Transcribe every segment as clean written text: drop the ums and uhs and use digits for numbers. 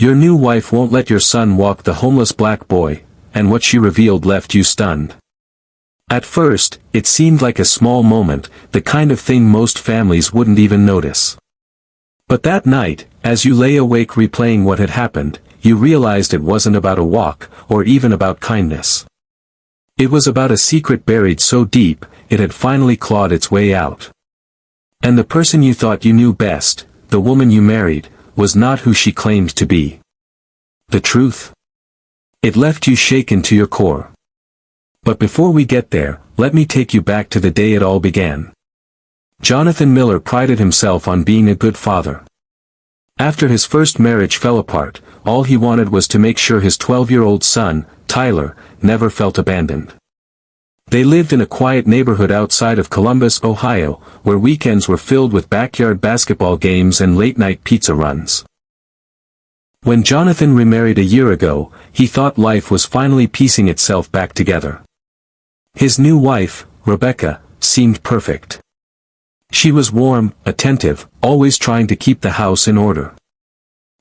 Your new wife won't let your son walk the homeless black boy, and what she revealed left you stunned. At first, it seemed like a small moment, the kind of thing most families wouldn't even notice. But that night, as you lay awake replaying what had happened, you realized it wasn't about a walk, or even about kindness. It was about a secret buried so deep, it had finally clawed its way out. And the person you thought you knew best, the woman you married, was not who she claimed to be. The truth? It left you shaken to your core. But before we get there, let me take you back to the day it all began. Jonathan Miller prided himself on being a good father. After his first marriage fell apart, all he wanted was to make sure his 12-year-old son, Tyler, never felt abandoned. They lived in a quiet neighborhood outside of Columbus, Ohio, where weekends were filled with backyard basketball games and late-night pizza runs. When Jonathan remarried a year ago, he thought life was finally piecing itself back together. His new wife, Rebecca, seemed perfect. She was warm, attentive, always trying to keep the house in order.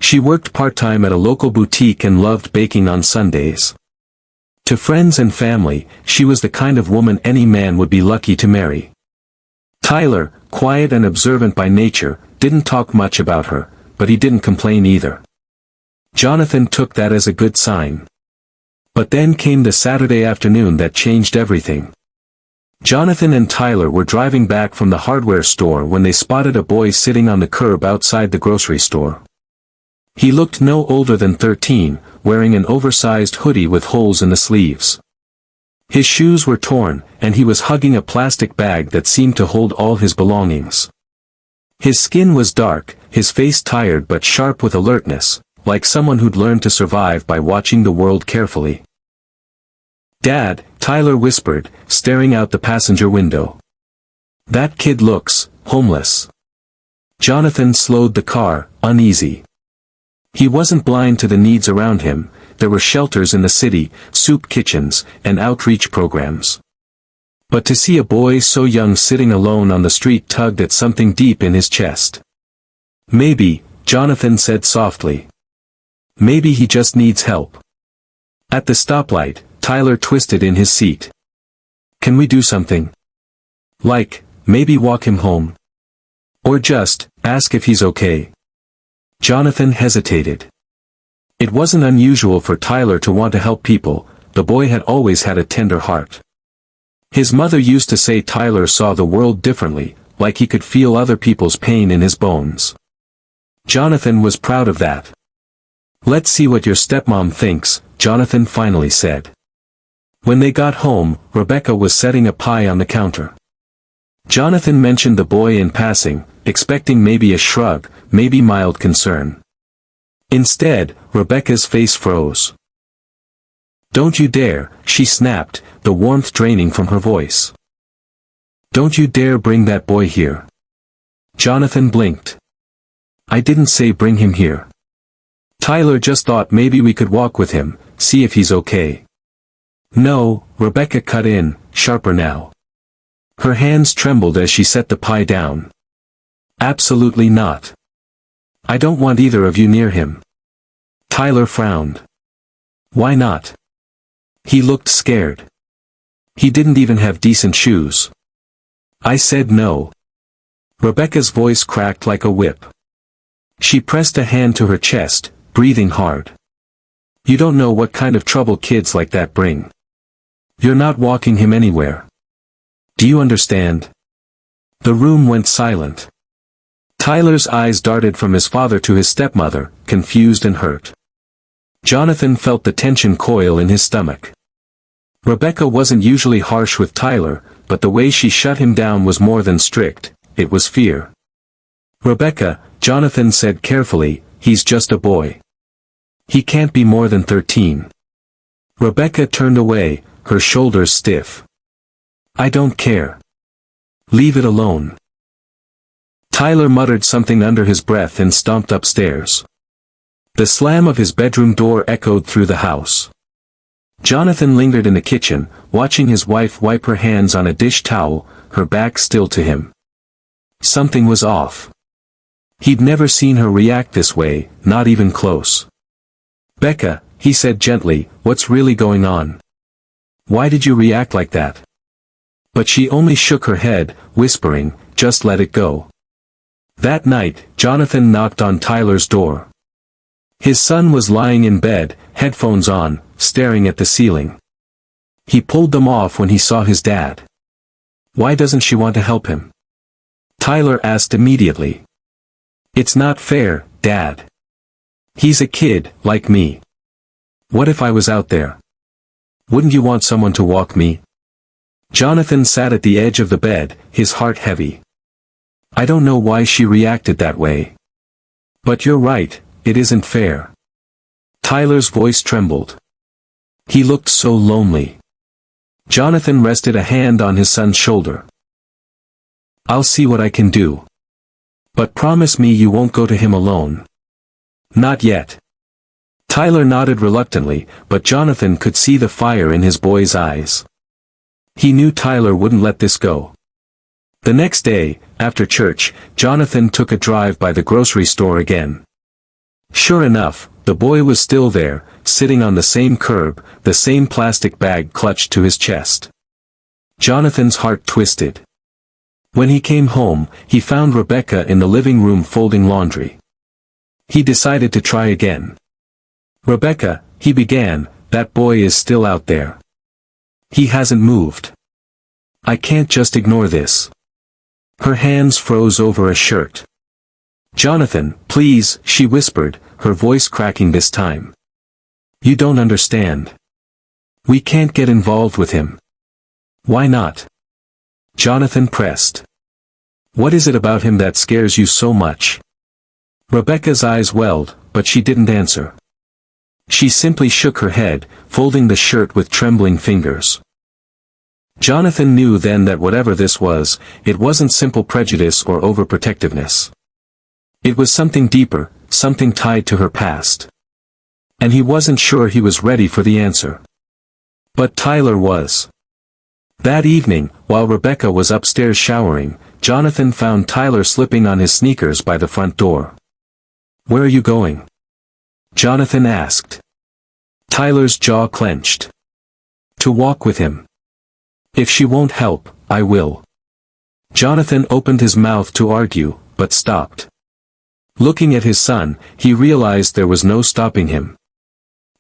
She worked part-time at a local boutique and loved baking on Sundays. To friends and family, she was the kind of woman any man would be lucky to marry. Tyler, quiet and observant by nature, didn't talk much about her, but he didn't complain either. Jonathan took that as a good sign. But then came the Saturday afternoon that changed everything. Jonathan and Tyler were driving back from the hardware store when they spotted a boy sitting on the curb outside the grocery store. He looked no older than 13, wearing an oversized hoodie with holes in the sleeves. His shoes were torn, and he was hugging a plastic bag that seemed to hold all his belongings. His skin was dark, his face tired but sharp with alertness, like someone who'd learned to survive by watching the world carefully. "Dad," Tyler whispered, staring out the passenger window. "That kid looks homeless." Jonathan slowed the car, uneasy. He wasn't blind to the needs around him. There were shelters in the city, soup kitchens, and outreach programs. But to see a boy so young sitting alone on the street tugged at something deep in his chest. "Maybe," Jonathan said softly. "Maybe he just needs help." At the stoplight, Tyler twisted in his seat. "Can we do something? Like, maybe walk him home? Or just, ask if he's okay?" Jonathan hesitated. It wasn't unusual for Tyler to want to help people, the boy had always had a tender heart. His mother used to say Tyler saw the world differently, like he could feel other people's pain in his bones. Jonathan was proud of that. "Let's see what your stepmom thinks," Jonathan finally said. When they got home, Rebecca was setting a pie on the counter. Jonathan mentioned the boy in passing, expecting maybe a shrug, maybe mild concern. Instead, Rebecca's face froze. "Don't you dare," she snapped, the warmth draining from her voice. "Don't you dare bring that boy here." Jonathan blinked. "I didn't say bring him here. Tyler just thought maybe we could walk with him, see if he's okay." "No," Rebecca cut in, sharper now. Her hands trembled as she set the pie down. "Absolutely not. I don't want either of you near him." Tyler frowned. "Why not?" He looked scared. He didn't even have decent shoes. "I said no." Rebecca's voice cracked like a whip. She pressed a hand to her chest, breathing hard. "You don't know what kind of trouble kids like that bring. You're not walking him anywhere. Do you understand?" The room went silent. Tyler's eyes darted from his father to his stepmother, confused and hurt. Jonathan felt the tension coil in his stomach. Rebecca wasn't usually harsh with Tyler, but the way she shut him down was more than strict, it was fear. "Rebecca," Jonathan said carefully, "he's just a boy. He can't be more than 13. Rebecca turned away, her shoulders stiff. "I don't care. Leave it alone." Tyler muttered something under his breath and stomped upstairs. The slam of his bedroom door echoed through the house. Jonathan lingered in the kitchen, watching his wife wipe her hands on a dish towel, her back still to him. Something was off. He'd never seen her react this way, not even close. Becca, he said gently, what's really going on? Why did you react like that? But she only shook her head, whispering, just let it go. That night, Jonathan knocked on Tyler's door. His son was lying in bed, headphones on, staring at the ceiling. He pulled them off when he saw his dad. Why doesn't she want to help him? Tyler asked immediately. It's not fair, Dad. He's a kid, like me. What if I was out there? Wouldn't you want someone to walk me? Jonathan sat at the edge of the bed, his heart heavy. I don't know why she reacted that way. But you're right, it isn't fair. Tyler's voice trembled. He looked so lonely. Jonathan rested a hand on his son's shoulder. I'll see what I can do. But promise me you won't go to him alone. Not yet. Tyler nodded reluctantly, but Jonathan could see the fire in his boy's eyes. He knew Tyler wouldn't let this go. The next day, after church, Jonathan took a drive by the grocery store again. Sure enough, the boy was still there, sitting on the same curb, the same plastic bag clutched to his chest. Jonathan's heart twisted. When he came home, he found Rebecca in the living room folding laundry. He decided to try again. Rebecca, he began, that boy is still out there. He hasn't moved. I can't just ignore this. Her hands froze over a shirt. Jonathan, please, she whispered, her voice cracking this time. You don't understand. We can't get involved with him. Why not? Jonathan pressed. What is it about him that scares you so much? Rebecca's eyes welled, but she didn't answer. She simply shook her head, folding the shirt with trembling fingers. Jonathan knew then that whatever this was, it wasn't simple prejudice or overprotectiveness. It was something deeper, something tied to her past. And he wasn't sure he was ready for the answer. But Tyler was. That evening, while Rebecca was upstairs showering, Jonathan found Tyler slipping on his sneakers by the front door. Where are you going? Jonathan asked. Tyler's jaw clenched. To walk with him. If she won't help, I will. Jonathan opened his mouth to argue, but stopped. Looking at his son, he realized there was no stopping him.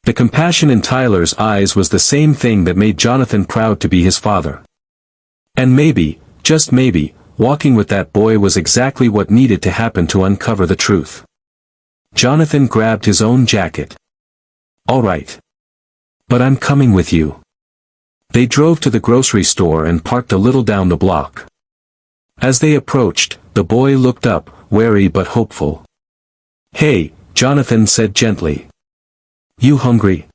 The compassion in Tyler's eyes was the same thing that made Jonathan proud to be his father. And maybe, just maybe, walking with that boy was exactly what needed to happen to uncover the truth. Jonathan grabbed his own jacket. All right. But I'm coming with you. They drove to the grocery store and parked a little down the block. As they approached, the boy looked up, wary but hopeful. Hey, Jonathan said gently. You hungry?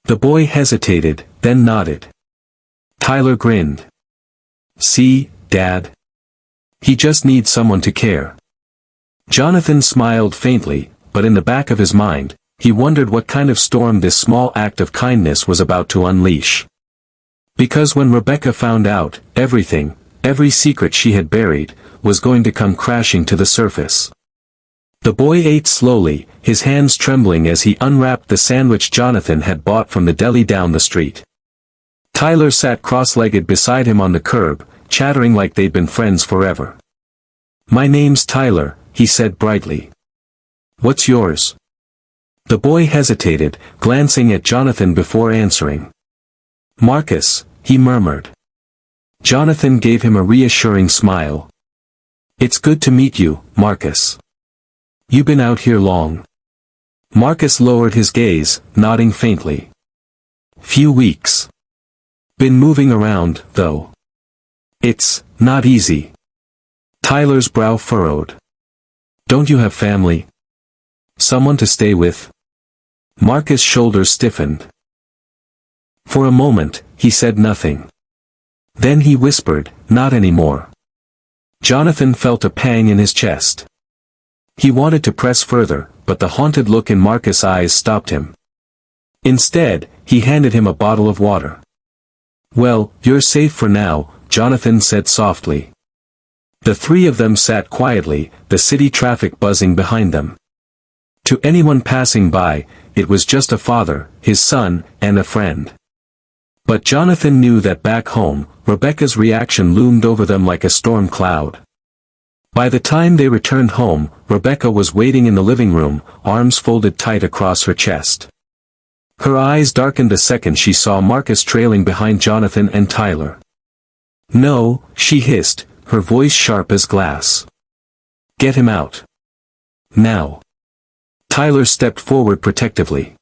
The boy hesitated, then nodded. Tyler grinned. See, Dad? He just needs someone to care. Jonathan smiled faintly, but in the back of his mind, he wondered what kind of storm this small act of kindness was about to unleash. Because when Rebecca found out, everything, every secret she had buried, was going to come crashing to the surface. The boy ate slowly, his hands trembling as he unwrapped the sandwich Jonathan had bought from the deli down the street. Tyler sat cross-legged beside him on the curb, chattering like they'd been friends forever. My name's Tyler, he said brightly. What's yours? The boy hesitated, glancing at Jonathan before answering. Marcus, he murmured. Jonathan gave him a reassuring smile. It's good to meet you, Marcus. You been out here long? Marcus lowered his gaze, nodding faintly. Few weeks. Been moving around, though. It's not easy. Tyler's brow furrowed. Don't you have family? Someone to stay with? Marcus' shoulders stiffened. For a moment, he said nothing. Then he whispered, not anymore. Jonathan felt a pang in his chest. He wanted to press further, but the haunted look in Marcus' eyes stopped him. Instead, he handed him a bottle of water. Well, you're safe for now, Jonathan said softly. The three of them sat quietly, the city traffic buzzing behind them. To anyone passing by, it was just a father, his son, and a friend. But Jonathan knew that back home, Rebecca's reaction loomed over them like a storm cloud. By the time they returned home, Rebecca was waiting in the living room, arms folded tight across her chest. Her eyes darkened the second she saw Marcus trailing behind Jonathan and Tyler. "No," she hissed, her voice sharp as glass. "Get him out. Now." Tyler stepped forward protectively.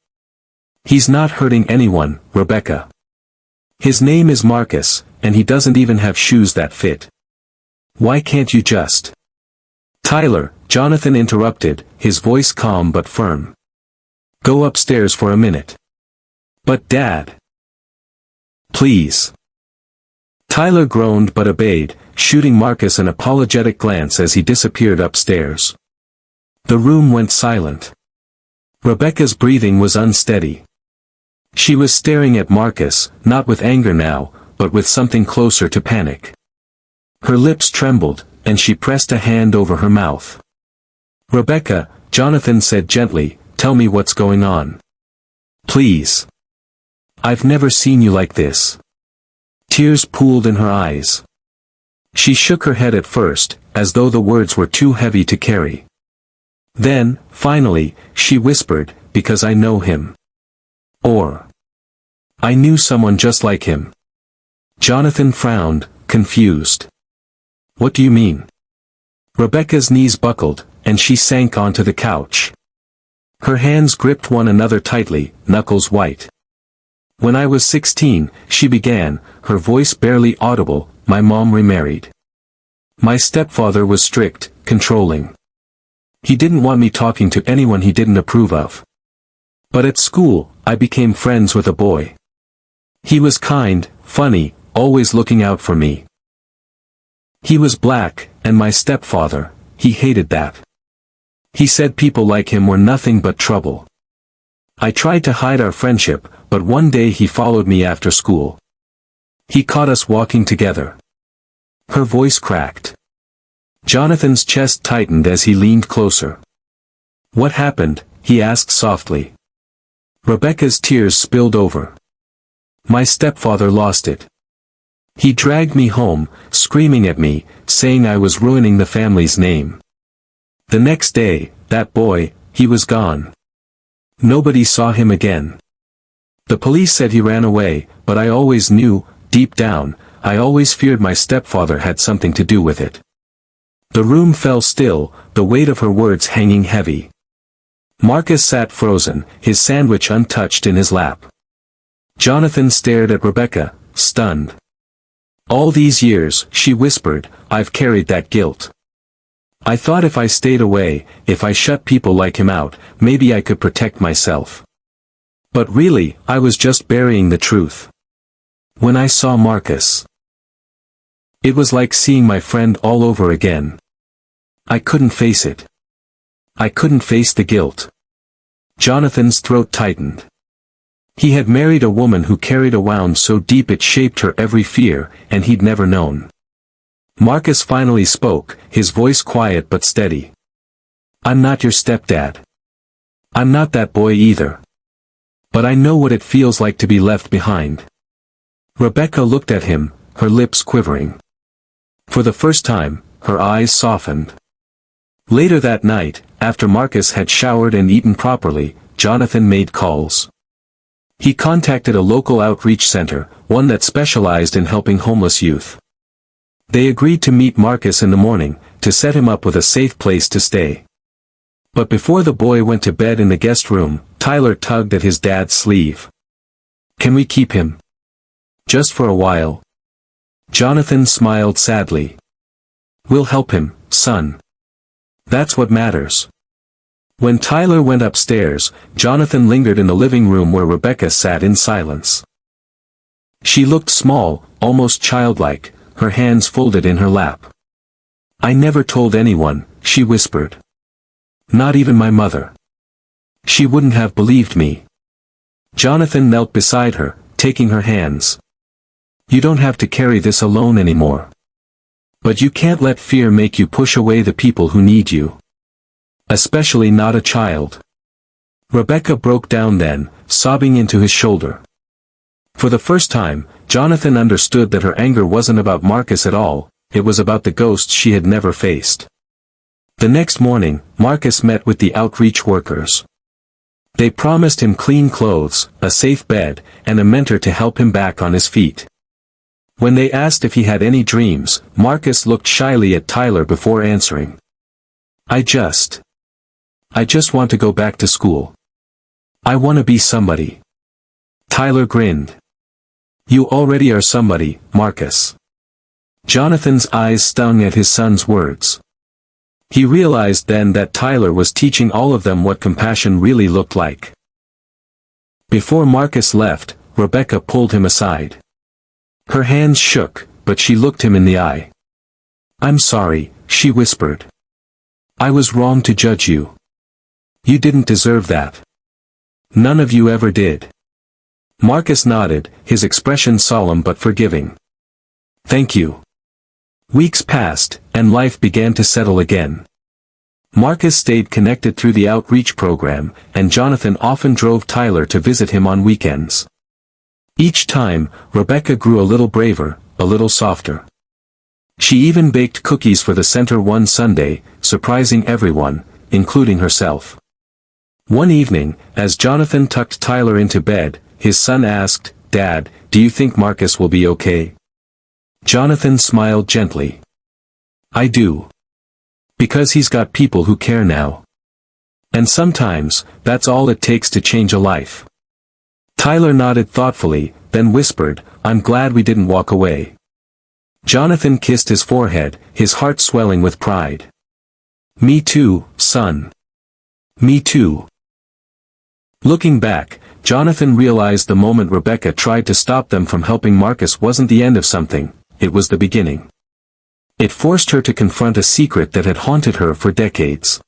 "He's not hurting anyone, Rebecca. His name is Marcus, and he doesn't even have shoes that fit. Why can't you just—" "Tyler," Jonathan interrupted, his voice calm but firm. "Go upstairs for a minute." "But Dad." "Please." Tyler groaned but obeyed, shooting Marcus an apologetic glance as he disappeared upstairs. The room went silent. Rebecca's breathing was unsteady. She was staring at Marcus, not with anger now, but with something closer to panic. Her lips trembled, and she pressed a hand over her mouth. "Rebecca," Jonathan said gently, "tell me what's going on. Please. I've never seen you like this." Tears pooled in her eyes. She shook her head at first, as though the words were too heavy to carry. Then, finally, she whispered, "Because I know him. Or I knew someone just like him." Jonathan frowned, confused. "What do you mean?" Rebecca's knees buckled, and she sank onto the couch. Her hands gripped one another tightly, knuckles white. "When I was 16, she began, her voice barely audible, my mom remarried. My stepfather was strict, controlling. He didn't want me talking to anyone he didn't approve of. But at school, I became friends with a boy. He was kind, funny, always looking out for me. He was black, and my stepfather, he hated that. He said people like him were nothing but trouble. I tried to hide our friendship, but one day he followed me after school. He caught us walking together." Her voice cracked. Jonathan's chest tightened as he leaned closer. "What happened?" he asked softly. Rebecca's tears spilled over. "My stepfather lost it. He dragged me home, screaming at me, saying I was ruining the family's name. The next day, that boy, he was gone. Nobody saw him again. The police said he ran away, but I always knew, deep down, I always feared my stepfather had something to do with it." The room fell still, the weight of her words hanging heavy. Marcus sat frozen, his sandwich untouched in his lap. Jonathan stared at Rebecca, stunned. "All these years," she whispered, "I've carried that guilt. I thought if I stayed away, if I shut people like him out, maybe I could protect myself. But really, I was just burying the truth. When I saw Marcus, it was like seeing my friend all over again. I couldn't face it. I couldn't face the guilt." Jonathan's throat tightened. He had married a woman who carried a wound so deep it shaped her every fear, and he'd never known. Marcus finally spoke, his voice quiet but steady. "I'm not your stepdad. I'm not that boy either. But I know what it feels like to be left behind." Rebecca looked at him, her lips quivering. For the first time, her eyes softened. Later that night, after Marcus had showered and eaten properly, Jonathan made calls. He contacted a local outreach center, one that specialized in helping homeless youth. They agreed to meet Marcus in the morning, to set him up with a safe place to stay. But before the boy went to bed in the guest room, Tyler tugged at his dad's sleeve. "Can we keep him? Just for a while?" Jonathan smiled sadly. "We'll help him, son. That's what matters." When Tyler went upstairs, Jonathan lingered in the living room where Rebecca sat in silence. She looked small, almost childlike, her hands folded in her lap. "I never told anyone," she whispered. "Not even my mother. She wouldn't have believed me." Jonathan knelt beside her, taking her hands. "You don't have to carry this alone anymore. But you can't let fear make you push away the people who need you. Especially not a child." Rebecca broke down then, sobbing into his shoulder. For the first time, Jonathan understood that her anger wasn't about Marcus at all, it was about the ghost she had never faced. The next morning, Marcus met with the outreach workers. They promised him clean clothes, a safe bed, and a mentor to help him back on his feet. When they asked if he had any dreams, Marcus looked shyly at Tyler before answering. I just want to go back to school. I want to be somebody. Tyler grinned. You already are somebody, Marcus. Jonathan's eyes stung at his son's words. He realized then that Tyler was teaching all of them what compassion really looked like. Before Marcus left, Rebecca pulled him aside. Her hands shook, but she looked him in the eye. I'm sorry, she whispered. I was wrong to judge you. You didn't deserve that. None of you ever did. Marcus nodded, his expression solemn but forgiving. Thank you. Weeks passed, and life began to settle again. Marcus stayed connected through the outreach program, and Jonathan often drove Tyler to visit him on weekends. Each time, Rebecca grew a little braver, a little softer. She even baked cookies for the center one Sunday, surprising everyone, including herself. One evening, as Jonathan tucked Tyler into bed, his son asked, Dad, do you think Marcus will be okay? Jonathan smiled gently. I do. Because he's got people who care now. And sometimes, that's all it takes to change a life. Tyler nodded thoughtfully, then whispered, I'm glad we didn't walk away. Jonathan kissed his forehead, his heart swelling with pride. Me too, son. Me too. Looking back, Jonathan realized the moment Rebecca tried to stop them from helping Marcus wasn't the end of something, it was the beginning. It forced her to confront a secret that had haunted her for decades.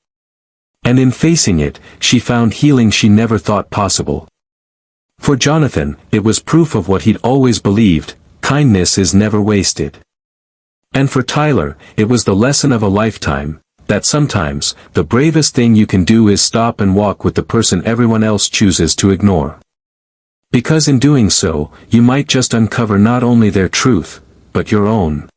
And in facing it, she found healing she never thought possible. For Jonathan, it was proof of what he'd always believed, kindness is never wasted. And for Tyler, it was the lesson of a lifetime, that sometimes, the bravest thing you can do is stop and walk with the person everyone else chooses to ignore. Because in doing so, you might just uncover not only their truth, but your own.